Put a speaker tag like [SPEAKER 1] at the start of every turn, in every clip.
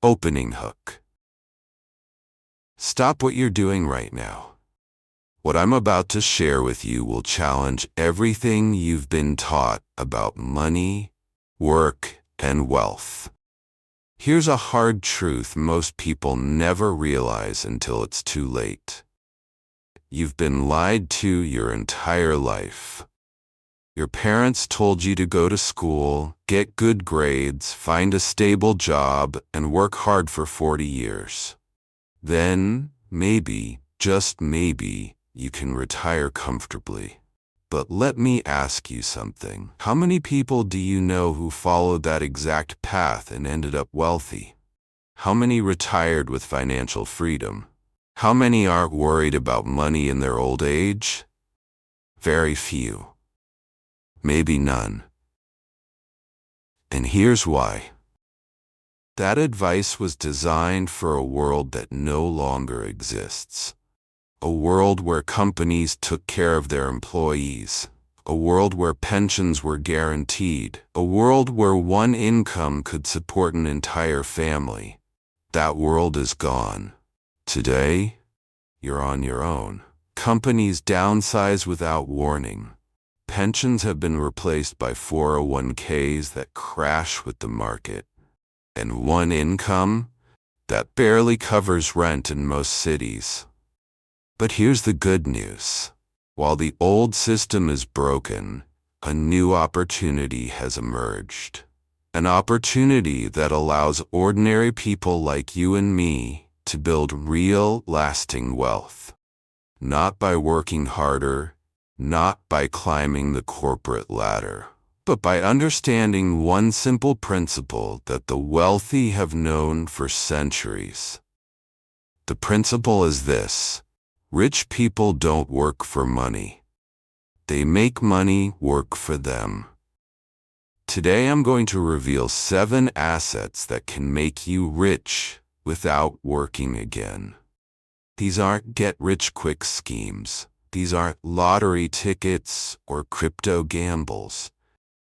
[SPEAKER 1] Opening hook. Stop what you're doing right now. What I'm about to share with you will challenge everything you've been taught about money, work, and wealth. Here's a hard truth most people never realize until it's too late. You've been lied to your entire life. Your parents told you to go to school, get good grades, find a stable job, and work hard for 40 years. Then, maybe, just maybe, you can retire comfortably. But let me ask you something. How many people do you know who followed that exact path and ended up wealthy? How many retired with financial freedom? How many aren't worried about money in their old age? Very few. Maybe none. And here's why. That advice was designed for a world that no longer exists. A world where companies took care of their employees. A world where pensions were guaranteed. A world where one income could support an entire family. That world is gone. Today, you're on your own. Companies downsize without warning. Pensions have been replaced by 401ks that crash with the market. And one income that barely covers rent in most cities. But here's the good news. While the old system is broken, a new opportunity has emerged. An opportunity that allows ordinary people like you and me to build real, lasting wealth. Not by working harder, not by climbing the corporate ladder, but by understanding one simple principle that the wealthy have known for centuries. The principle is this: rich people don't work for money. They make money work for them. Today I'm going to reveal 7 assets that can make you rich without working again. These aren't get-rich-quick schemes. These aren't lottery tickets or crypto gambles.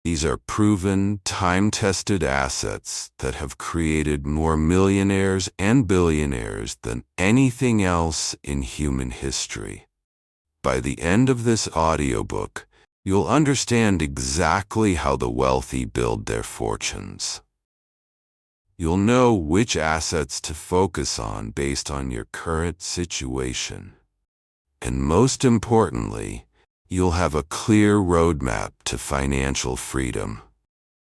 [SPEAKER 1] These are proven, time-tested assets that have created more millionaires and billionaires than anything else in human history. By the end of this audiobook, you'll understand exactly how the wealthy build their fortunes. You'll know which assets to focus on based on your current situation. And most importantly, you'll have a clear roadmap to financial freedom.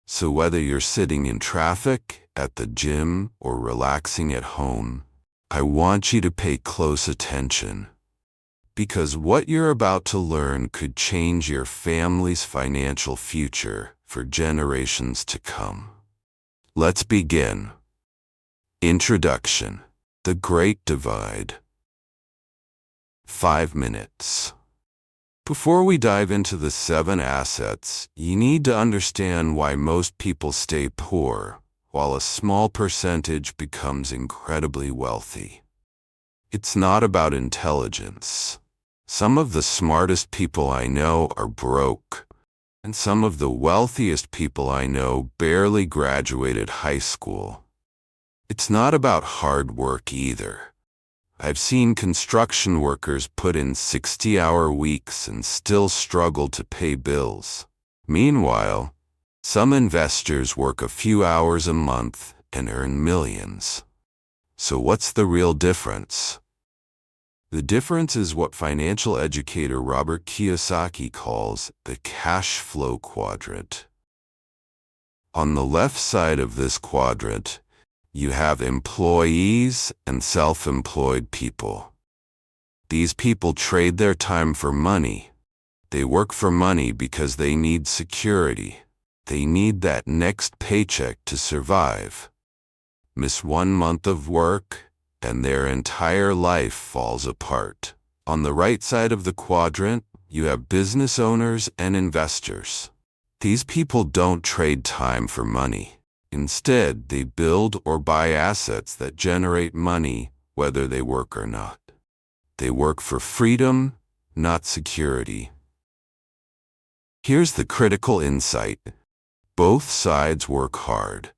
[SPEAKER 1] So whether you're sitting in traffic, at the gym, or relaxing at home, I want you to pay close attention. Because what you're about to learn could change your family's financial future for generations to come. Let's begin. Introduction. The Great Divide. 5 minutes. Before we dive into the 7 assets, you need to understand why most people stay poor, while a small percentage becomes incredibly wealthy. It's not about intelligence. Some of the smartest people I know are broke, and some of the wealthiest people I know barely graduated high school. It's not about hard work either. I've seen construction workers put in 60-hour weeks and still struggle to pay bills. Meanwhile, some investors work a few hours a month and earn millions. So what's the real difference? The difference is what financial educator Robert Kiyosaki calls the cash flow quadrant. On the left side of this quadrant, you have employees and self-employed people. These people trade their time for money. They work for money because they need security. They need that next paycheck to survive. Miss 1 month of work, and their entire life falls apart. On the right side of the quadrant, you have business owners and investors. These people don't trade time for money. Instead, they build or buy assets that generate money, whether they work or not. They work for freedom, not security. Here's the critical insight. Both sides work hard,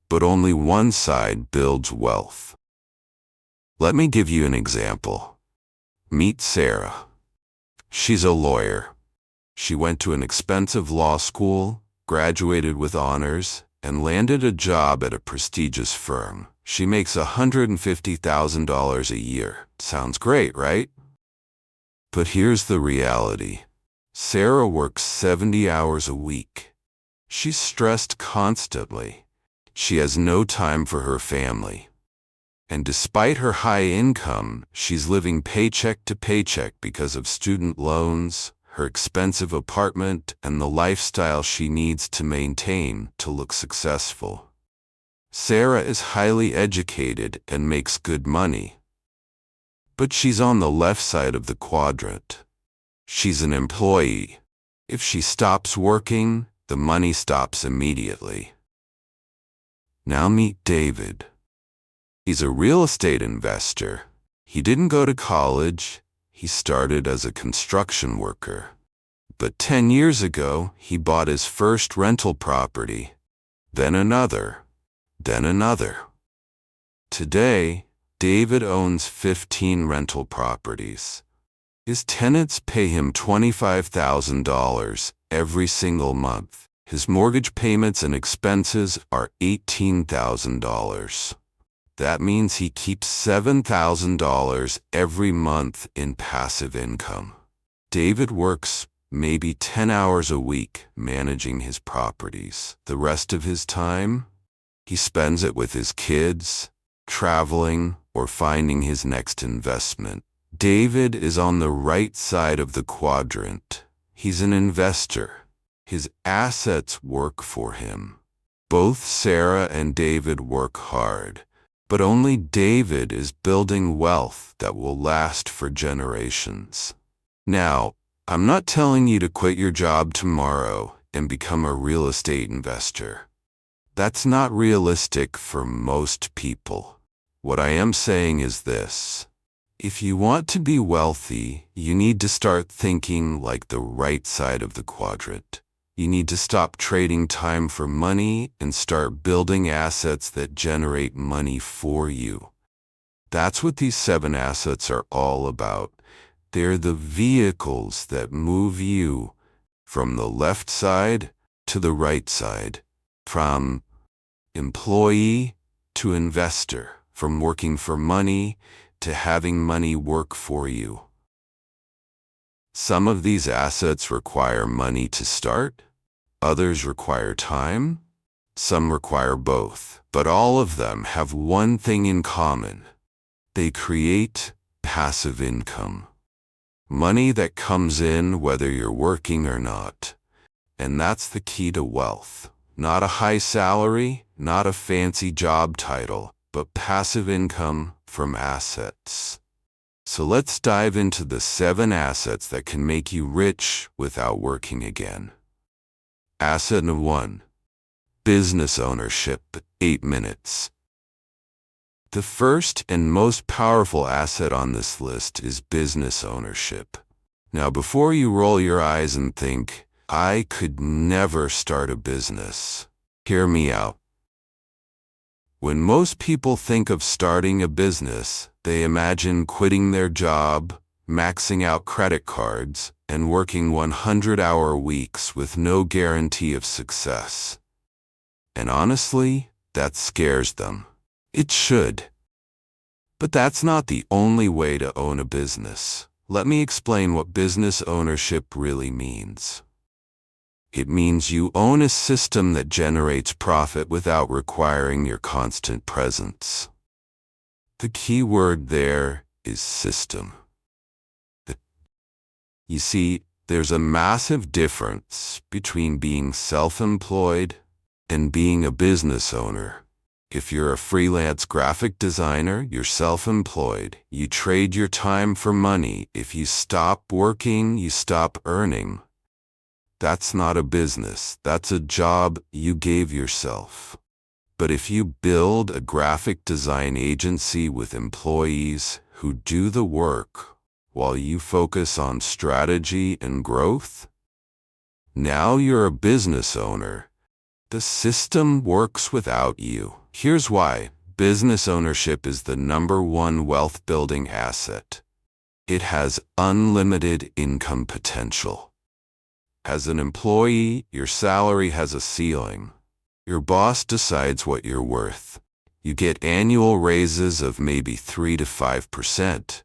[SPEAKER 1] but only one side builds wealth. Let me give you an example. Meet Sarah. She's a lawyer. She went to an expensive law school, graduated with honors, and landed a job at a prestigious firm. She makes $150,000 a year. Sounds great, right? But here's the reality. Sarah works 70 hours a week. She's stressed constantly. She has no time for her family. And despite her high income, she's living paycheck to paycheck because of student loans, her expensive apartment, and the lifestyle she needs to maintain to look successful. Sarah is highly educated and makes good money. But she's on the left side of the quadrant. She's an employee. If she stops working, the money stops immediately. Now meet David. He's a real estate investor. He didn't go to college. He started as a construction worker. But 10 years ago, he bought his first rental property, then another, then another. Today, David owns 15 rental properties. His tenants pay him $25,000 every single month. His mortgage payments and expenses are $18,000. That means he keeps $7,000 every month in passive income. David works maybe 10 hours a week managing his properties. The rest of his time, he spends it with his kids, traveling, or finding his next investment. David is on the right side of the quadrant. He's an investor. His assets work for him. Both Sarah and David work hard, but only David is building wealth that will last for generations. Now, I'm not telling you to quit your job tomorrow and become a real estate investor. That's not realistic for most people. What I am saying is this. If you want to be wealthy, you need to start thinking like the right side of the quadrant. You need to stop trading time for money and start building assets that generate money for you. That's what these 7 assets are all about. They're the vehicles that move you from the left side to the right side, from employee to investor, from working for money to having money work for you. Some of these assets require money to start, others require time, some require both, but all of them have one thing in common. They create passive income. Money that comes in whether you're working or not. And that's the key to wealth. Not a high salary, not a fancy job title, but passive income from assets. So let's dive into the 7 assets that can make you rich without working again. Asset number 1. Business ownership. 8 minutes. The first and most powerful asset on this list is business ownership. Now, before you roll your eyes and think, I could never start a business, hear me out. When most people think of starting a business, they imagine quitting their job, maxing out credit cards, and working 100-hour weeks with no guarantee of success. And honestly, that scares them. It should. But that's not the only way to own a business. Let me explain what business ownership really means. It means you own a system that generates profit without requiring your constant presence. The key word there is system. You see, there's a massive difference between being self-employed and being a business owner. If you're a freelance graphic designer, you're self-employed. You trade your time for money. If you stop working, you stop earning. That's not a business. That's a job you gave yourself. But if you build a graphic design agency with employees who do the work while you focus on strategy and growth, now you're a business owner. The system works without you. Here's why. Business ownership is the #1 wealth-building asset. It has unlimited income potential. As an employee, your salary has a ceiling. Your boss decides what you're worth. You get annual raises of maybe 3 to 5%.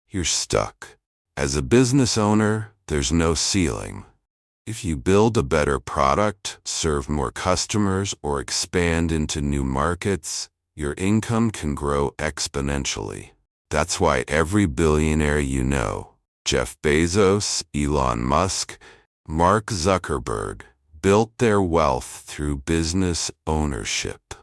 [SPEAKER 1] You're stuck. As a business owner, there's no ceiling. If you build a better product, serve more customers, or expand into new markets, your income can grow exponentially. That's why every billionaire you know, Jeff Bezos, Elon Musk, Mark Zuckerberg, built their wealth through business ownership.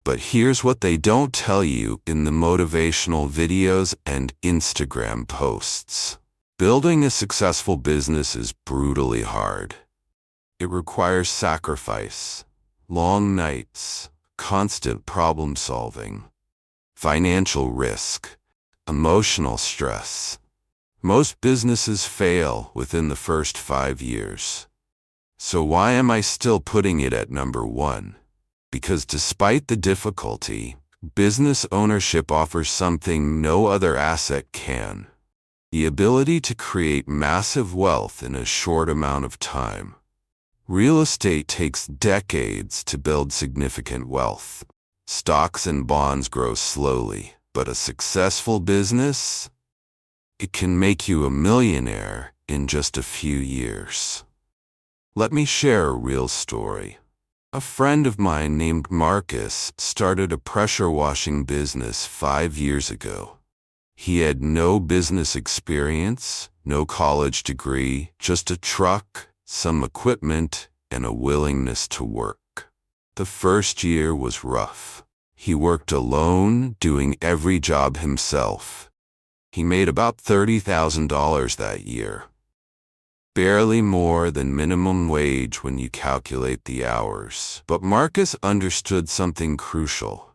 [SPEAKER 1] But here's what they don't tell you in the motivational videos and Instagram posts. Building a successful business is brutally hard. It requires sacrifice, long nights, constant problem solving, financial risk, emotional stress. Most businesses fail within the first 5 years. So why am I still putting it at #1? Because despite the difficulty, business ownership offers something no other asset can: the ability to create massive wealth in a short amount of time. Real estate takes decades to build significant wealth. Stocks and bonds grow slowly, but a successful business, it can make you a millionaire in just a few years. Let me share a real story. A friend of mine named Marcus started a pressure washing business 5 years ago. He had no business experience, no college degree, just a truck, some equipment, and a willingness to work. The first year was rough. He worked alone, doing every job himself. He made about $30,000 that year. Barely more than minimum wage when you calculate the hours. But Marcus understood something crucial.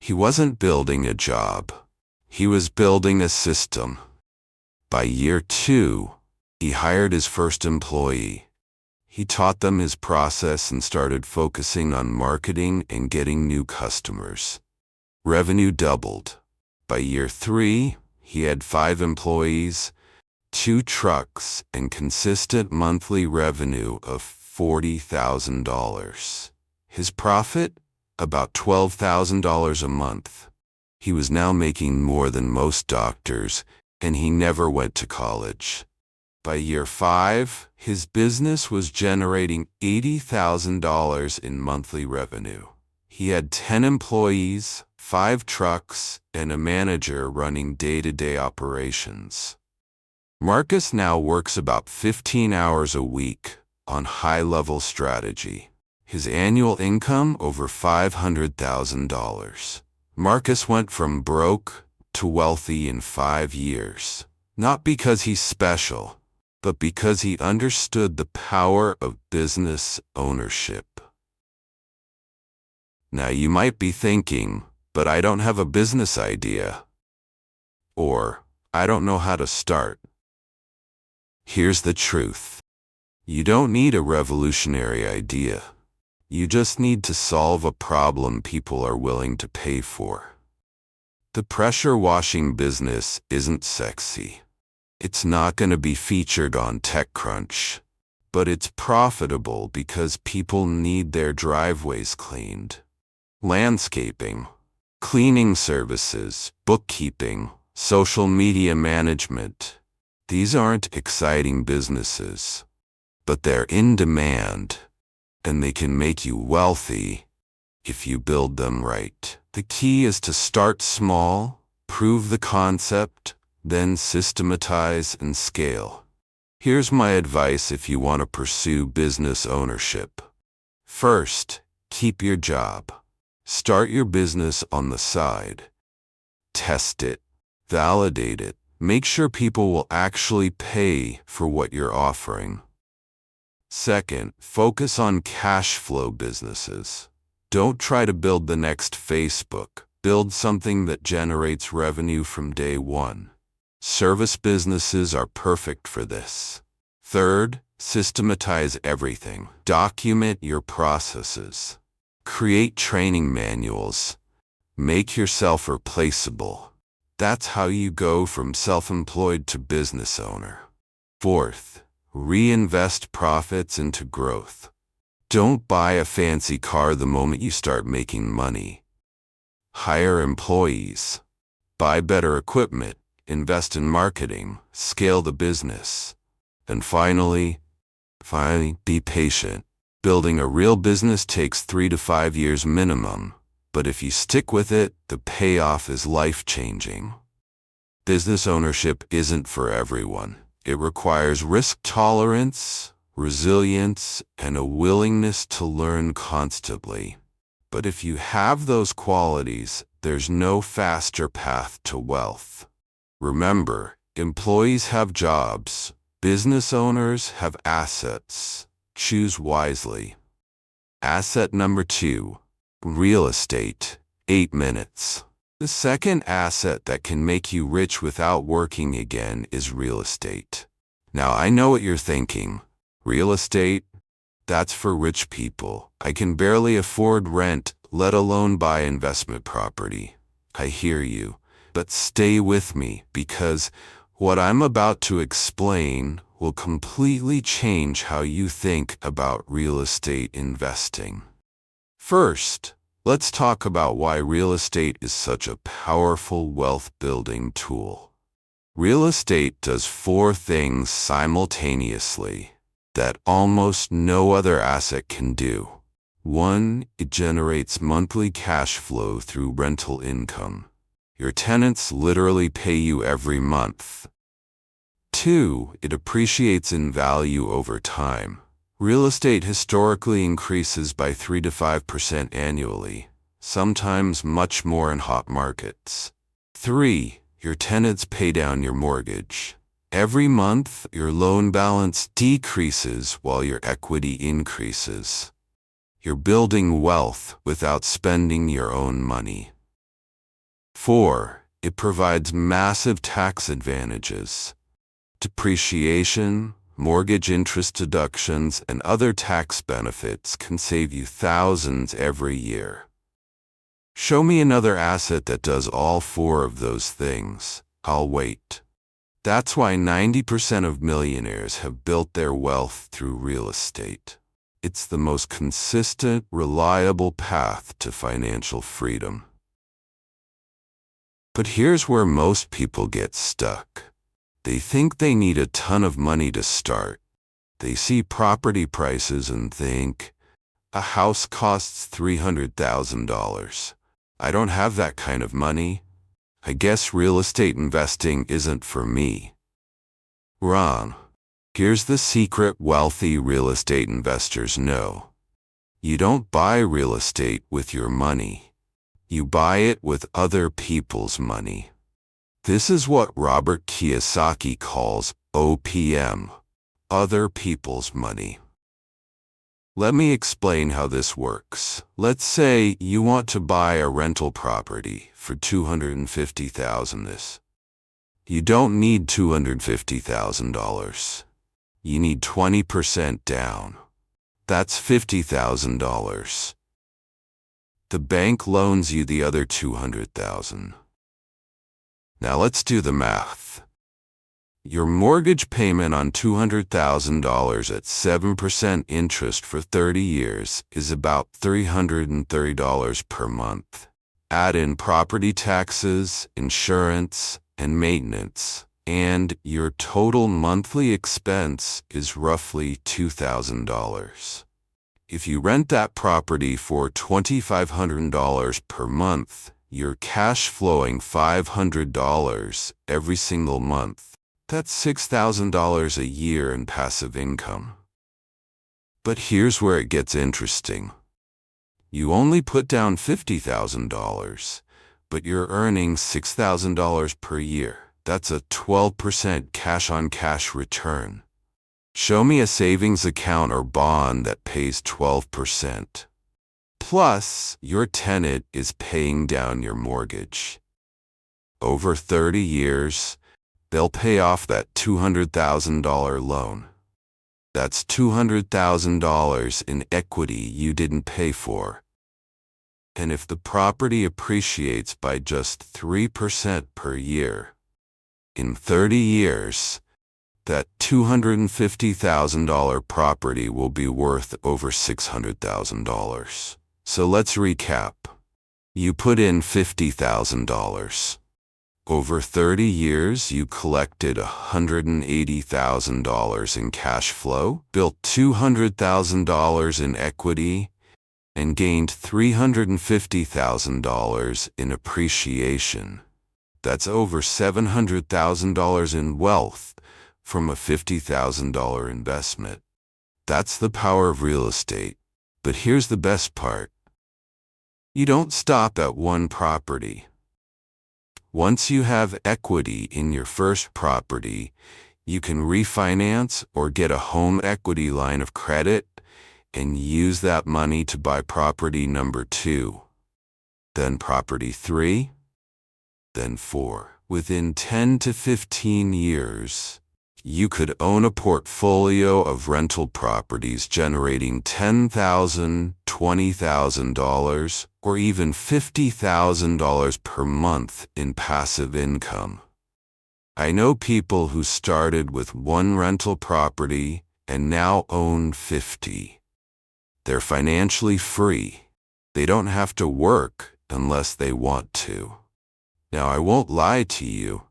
[SPEAKER 1] He wasn't building a job. He was building a system. By year 2, he hired his first employee. He taught them his process and started focusing on marketing and getting new customers. Revenue doubled. By year 3, he had 5 employees, 2 trucks, and consistent monthly revenue of $40,000. His profit? About $12,000 a month. He was now making more than most doctors, and he never went to college. By year 5, his business was generating $80,000 in monthly revenue. He had 10 employees, 5 trucks, and a manager running day-to-day operations. Marcus now works about 15 hours a week on high-level strategy. His annual income over $500,000. Marcus went from broke to wealthy in 5 years. Not because he's special, but because he understood the power of business ownership. Now you might be thinking, but I don't have a business idea. Or, I don't know how to start. Here's the truth. You don't need a revolutionary idea. You just need to solve a problem people are willing to pay for. The pressure washing business isn't sexy. It's not going to be featured on TechCrunch, but it's profitable because people need their driveways cleaned. Landscaping, cleaning services, bookkeeping, social media management. These aren't exciting businesses, but they're in demand, and they can make you wealthy if you build them right. The key is to start small, prove the concept, then systematize and scale. Here's my advice if you want to pursue business ownership. First, keep your job. Start your business on the side. Test it. Validate it. Make sure people will actually pay for what you're offering. Second, focus on cash flow businesses. Don't try to build the next Facebook. Build something that generates revenue from day one. Service businesses are perfect for this. Third, Systematize everything. Document your processes. Create training manuals. Make yourself replaceable. That's how you go from self-employed to business owner. Fourth, reinvest profits into growth. Don't buy a fancy car the moment you start making money. Hire employees. Buy better equipment. Invest in marketing. Scale the business. And finally, be patient. Building a real business takes 3 to 5 years minimum, but if you stick with it, the payoff is life-changing. Business ownership isn't for everyone. It requires risk tolerance, resilience, and a willingness to learn constantly. But if you have those qualities, there's no faster path to wealth. Remember, employees have jobs. Business owners have assets. Choose wisely. Asset number 2, real estate. 8 minutes. The second asset that can make you rich without working again is real estate. Now I know what you're thinking. Real estate? That's for rich people. I can barely afford rent, let alone buy investment property. I hear you, but stay with me because what I'm about to explain will completely change how you think about real estate investing. First, let's talk about why real estate is such a powerful wealth-building tool. Real estate does 4 things simultaneously that almost no other asset can do. 1, it generates monthly cash flow through rental income. Your tenants literally pay you every month. 2, it appreciates in value over time. Real estate historically increases by 3 to 5% annually, sometimes much more in hot markets. 3, your tenants pay down your mortgage. Every month, your loan balance decreases while your equity increases. You're building wealth without spending your own money. 4, it provides massive tax advantages. Depreciation, mortgage interest deductions, and other tax benefits can save you thousands every year. Show me another asset that does all 4 of those things. I'll wait. That's why 90% of millionaires have built their wealth through real estate. It's the most consistent, reliable path to financial freedom. But here's where most people get stuck. They think they need a ton of money to start. They see property prices and think, a house costs $300,000. I don't have that kind of money. I guess real estate investing isn't for me. Wrong. Here's the secret wealthy real estate investors know. You don't buy real estate with your money. You buy it with other people's money. This is what Robert Kiyosaki calls OPM, other people's money. Let me explain how this works. Let's say you want to buy a rental property for $250,000. You don't need $250,000. You need 20% down. That's $50,000. The bank loans you the other $200,000. Now let's do the math. Your mortgage payment on $200,000 at 7% interest for 30 years is about $330 per month. Add in property taxes, insurance, and maintenance, and your total monthly expense is roughly $2,000. If you rent that property for $2,500 per month, you're cash flowing $500 every single month. That's $6,000 a year in passive income. But here's where it gets interesting. You only put down $50,000, but you're earning $6,000 per year. That's a 12% cash-on-cash return. Show me a savings account or bond that pays 12%. Plus, your tenant is paying down your mortgage. Over 30 years, they'll pay off that $200,000 loan. That's $200,000 in equity you didn't pay for. And if the property appreciates by just 3% per year, in 30 years, that $250,000 property will be worth over $600,000. So let's recap. You put in $50,000. Over 30 years, you collected $180,000 in cash flow, built $200,000 in equity, and gained $350,000 in appreciation. That's over $700,000 in wealth from a $50,000 investment. That's the power of real estate. But here's the best part. You don't stop at one property. Once you have equity in your first property, you can refinance or get a home equity line of credit and use that money to buy property number 2, then property 3, then 4. Within 10 to 15 years, you could own a portfolio of rental properties generating $10,000, $20,000, or even $50,000 per month in passive income. I know people who started with one rental property and now own 50. They're financially free. They don't have to work unless they want to. Now, I won't lie to you.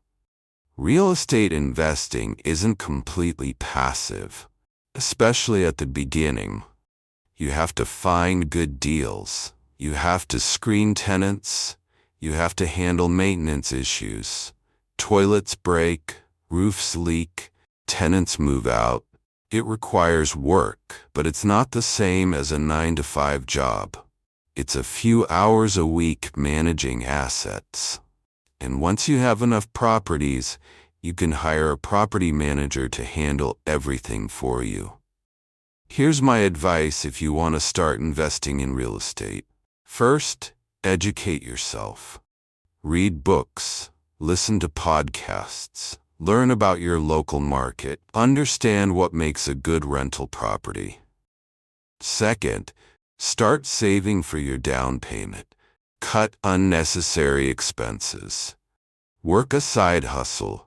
[SPEAKER 1] Real estate investing isn't completely passive, especially at the beginning. You have to find good deals. You have to screen tenants. You have to handle maintenance issues. Toilets break, roofs leak, tenants move out. It requires work, but it's not the same as a 9-to-5 job. It's a few hours a week managing assets. And once you have enough properties, you can hire a property manager to handle everything for you. Here's my advice if you want to start investing in real estate. First, educate yourself. Read books, listen to podcasts, learn about your local market, understand what makes a good rental property. Second, start saving for your down payment. Cut unnecessary expenses. Work a side hustle.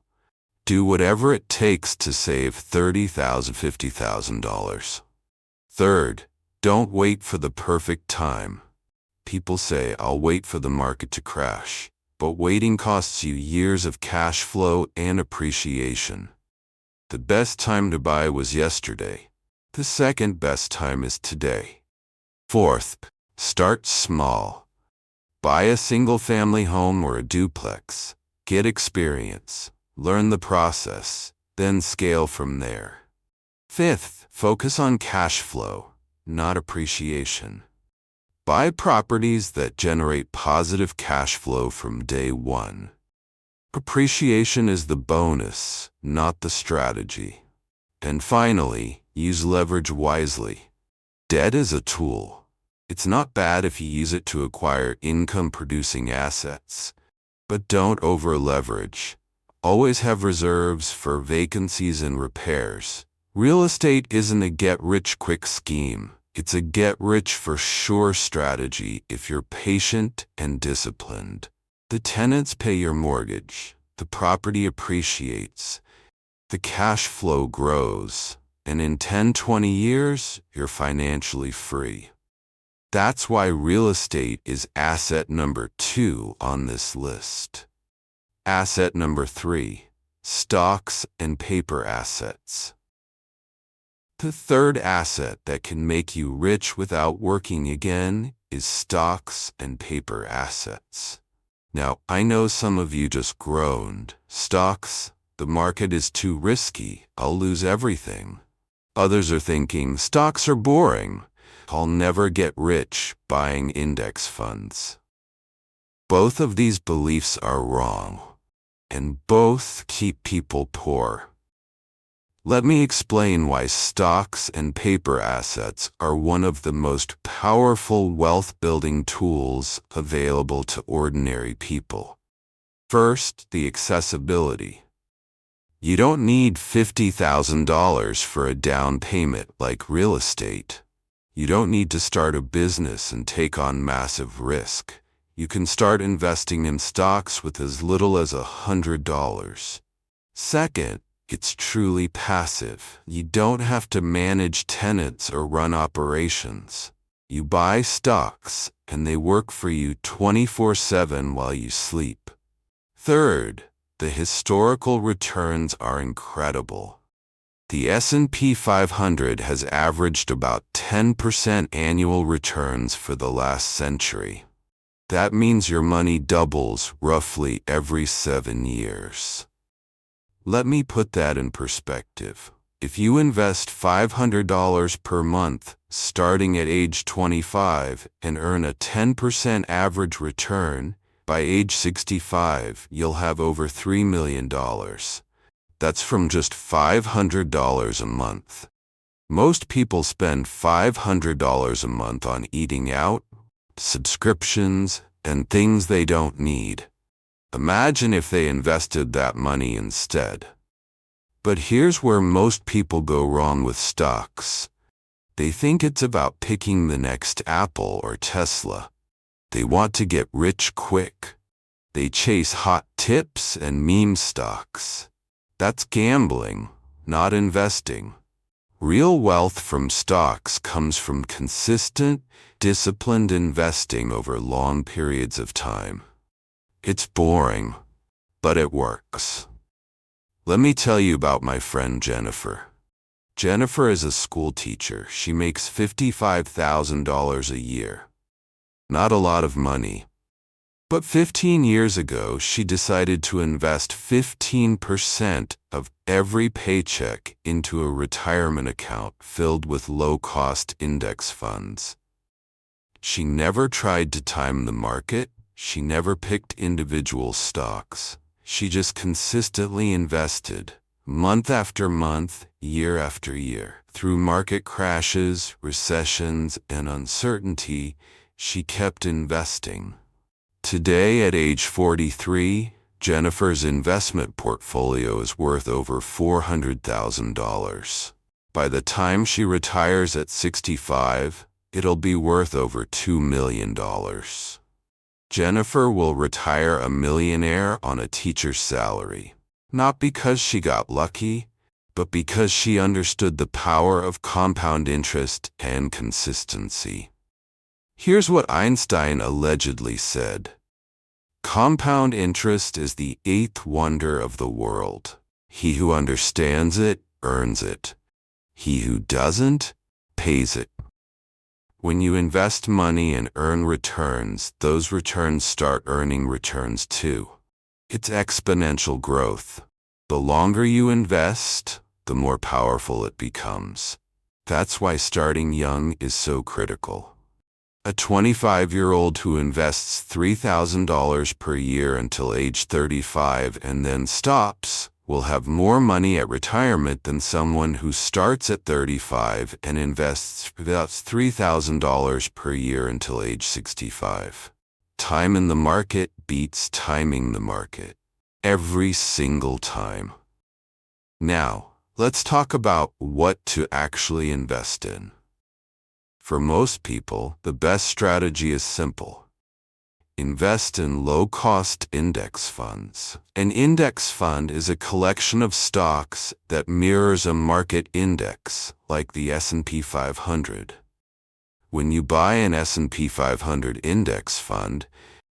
[SPEAKER 1] Do whatever it takes to save $30,000, $50,000. Third, don't wait for the perfect time. People say, I'll wait for the market to crash. But waiting costs you years of cash flow and appreciation. The best time to buy was yesterday. The second best time is today. Fourth, start small. Buy a single-family home or a duplex. Get experience. Learn the process. Then scale from there. Fifth, focus on cash flow, not appreciation. Buy properties that generate positive cash flow from day one. Appreciation is the bonus, not the strategy. And finally, use leverage wisely. Debt is a tool. It's not bad if you use it to acquire income-producing assets, but don't over-leverage. Always have reserves for vacancies and repairs. Real estate isn't a get-rich-quick scheme. It's a get-rich-for-sure strategy if you're patient and disciplined. The tenants pay your mortgage, the property appreciates, the cash flow grows, and in 10-20 years, you're financially free. That's why real estate is asset number 2 on this list. Asset number 3, stocks and paper assets. The third asset that can make you rich without working again is stocks and paper assets. Now, I know some of you just groaned. Stocks? The market is too risky. I'll lose everything. Others are thinking, stocks are boring. I'll never get rich buying index funds. Both of these beliefs are wrong, and both keep people poor. Let me explain why stocks and paper assets are one of the most powerful wealth-building tools available to ordinary people. First, the accessibility. You don't need $50,000 for a down payment like real estate. You don't need to start a business and take on massive risk. You can start investing in stocks with as little as $100. Second, it's truly passive. You don't have to manage tenants or run operations. You buy stocks, and they work for you 24/7 while you sleep. Third, the historical returns are incredible. The S&P 500 has averaged about 10% annual returns for the last century. That means your money doubles roughly every 7 years. Let me put that in perspective. If you invest $500 per month, starting at age 25, and earn a 10% average return, by age 65, you'll have over $3 million. That's from just $500 a month. Most people spend $500 a month on eating out, subscriptions, and things they don't need. Imagine if they invested that money instead. But here's where most people go wrong with stocks. They think it's about picking the next Apple or Tesla. They want to get rich quick. They chase hot tips and meme stocks. That's gambling, not investing. Real wealth from stocks comes from consistent, disciplined investing over long periods of time. It's boring, but it works. Let me tell you about my friend Jennifer. Jennifer is a school teacher. She makes $55,000 a year. Not a lot of money. But 15 years ago, she decided to invest 15% of every paycheck into a retirement account filled with low-cost index funds. She never tried to time the market. She never picked individual stocks. She just consistently invested, month after month, year after year. Through market crashes, recessions, and uncertainty, she kept investing. Today, at age 43, Jennifer's investment portfolio is worth over $400,000. By the time she retires at 65, it'll be worth over $2 million. Jennifer will retire a millionaire on a teacher's salary, not because she got lucky, but because she understood the power of compound interest and consistency. Here's what Einstein allegedly said: "Compound interest is the eighth wonder of the world. He who understands it earns it. He who doesn't pays it." When you invest money and earn returns, those returns start earning returns too. It's exponential growth. The longer you invest, the more powerful it becomes. That's why starting young is so critical. A 25-year-old who invests $3,000 per year until age 35 and then stops will have more money at retirement than someone who starts at 35 and invests about $3,000 per year until age 65. Time in the market beats timing the market. Every single time. Now, let's talk about what to actually invest in. For most people, the best strategy is simple. Invest in low-cost index funds. An index fund is a collection of stocks that mirrors a market index, like the S&P 500. When you buy an S&P 500 index fund,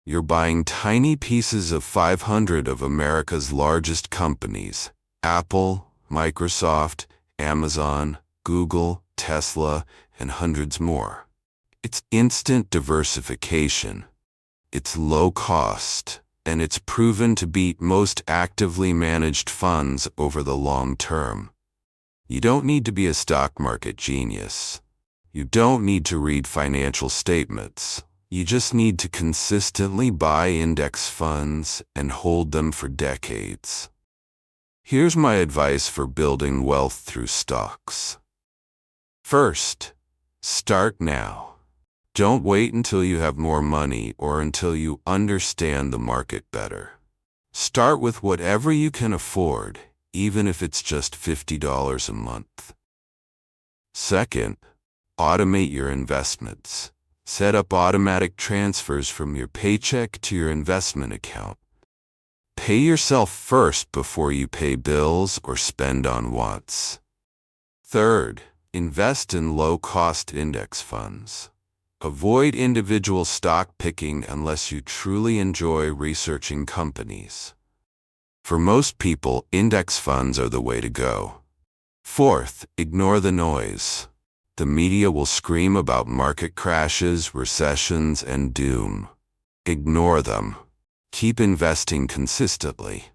[SPEAKER 1] you're buying tiny pieces of 500 of America's largest companies: Apple, Microsoft, Amazon, Google, Tesla, and hundreds more. It's instant diversification. It's low cost, and it's proven to beat most actively managed funds over the long term. You don't need to be a stock market genius. You don't need to read financial statements. You just need to consistently buy index funds and hold them for decades. Here's my advice for building wealth through stocks. First, start now. Don't wait until you have more money or until you understand the market better. Start with whatever you can afford, even if it's just $50 a month. Second, automate your investments. Set up automatic transfers from your paycheck to your investment account. Pay yourself first before you pay bills or spend on wants. Third, invest in low-cost index funds. Avoid individual stock picking unless you truly enjoy researching companies. For most people, index funds are the way to go. Fourth, ignore the noise. The media will scream about market crashes, recessions, and doom. Ignore them. Keep investing consistently.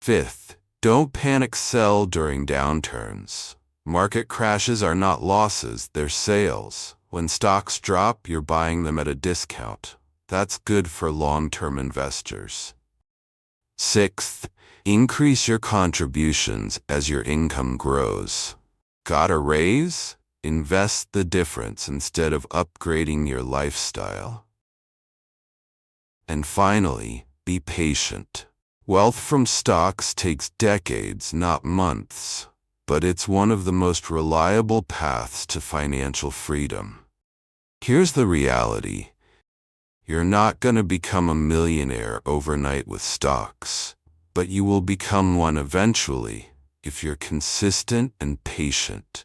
[SPEAKER 1] Fifth, don't panic sell during downturns. Market crashes are not losses, they're sales. When stocks drop, you're buying them at a discount. That's good for long-term investors. Sixth, increase your contributions as your income grows. Got a raise? Invest the difference instead of upgrading your lifestyle. And finally, be patient. Wealth from stocks takes decades, not months, but it's one of the most reliable paths to financial freedom. Here's the reality. You're not going to become a millionaire overnight with stocks, but you will become one eventually if you're consistent and patient.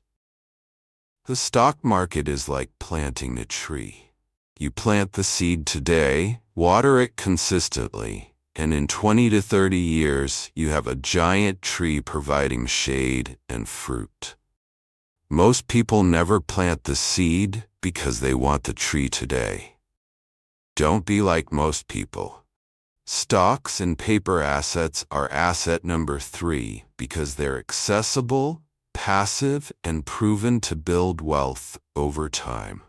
[SPEAKER 1] The stock market is like planting a tree. You plant the seed today, water it consistently, and in 20 to 30 years, you have a giant tree providing shade and fruit. Most people never plant the seed because they want the tree today. Don't be like most people. Stocks and paper assets are asset number 3 because they're accessible, passive, and proven to build wealth over time.